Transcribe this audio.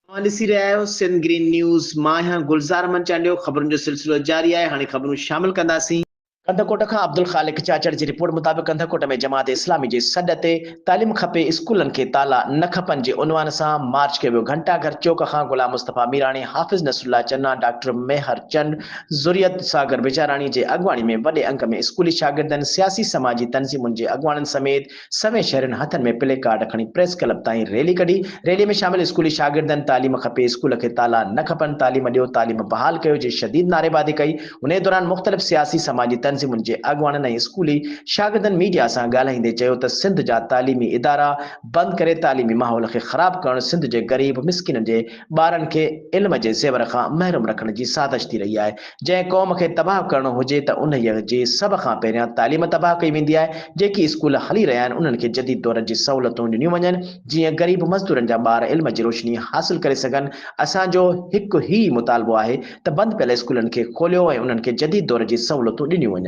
ॾिसी रहिया आहियो सिंध ग्रीन न्यूज़। मां आहियां गुलज़ार मंचालियो। ख़बरुनि जो सिलसिलो जारी आहे। हाणे ख़बरूं शामिल कंदासीं। कंधकोट खां अब्दुल ख़ालिक चाचड़ जी रिपोर्ट मुताबिक़ कंधकोट में जमात इस्लामी जे सॾ ते तालीम खपे स्कूलनि खे ताला न खपनि जे उनवान सां मार्च कयो वियो। घंटाघर चौक खां गुलाम मुस्तफ़ा मीराणी, हाफ़िज़ नसरुल्लाह चन्ना, डॉक्टर मेहर चंद, ज़ुरियत सागर विचाराणी जे अॻुवाणी में वॾे अंक में स्कूली शागिर्दनि, सियासी समाजी तंज़ीमुनि जे अॻुवाणनि समेत सवें शहरनि हथनि में प्ले कार्ड खणी प्रेस क्लब ताईं रैली कढी। रैली में शामिल स्कूली शागिर्दनि तालीम खपे, स्कूल खे ताला न खपनि, तालीम ॾियो, तालीम बहाल कयो जे शदीद नारेबाज़ी कई। उन दौरान मुख़्तलिफ़ सियासी समाजी तंज़ीमुनि जे अॻुवाणनि ऐं स्कूली शागिर्दनि मीडिया सां ॻाल्हाईंदे चयो त सिंध जा तालीमी इदारा बंदि करे तालीमी माहौल खे ख़राब करणु सिंध जे ग़रीब मिसकिन जे ॿारनि खे इल्म जे ज़ेवर खां महरूम रखण जी साज़िश थी रही आहे। जंहिं क़ौम खे तबाह करणो हुजे त उन जे सभ खां पहिरियां तालीम तबाह कई वेंदी आहे। जेकी स्कूल हली रहिया आहिनि उन्हनि खे जदीद दौर जी सहूलियतूं ॾिनियूं वञनि, जीअं ग़रीब मज़दूरनि जा ॿार इल्म जी रोशनी हासिल करे सघनि। असांजो हिकु ई मुतालबो आहे त बंदि पियल स्कूलनि खे खोलियो ऐं उन्हनि खे जदीद दौर जी सहूलियतूं ॾिनियूं वञनि।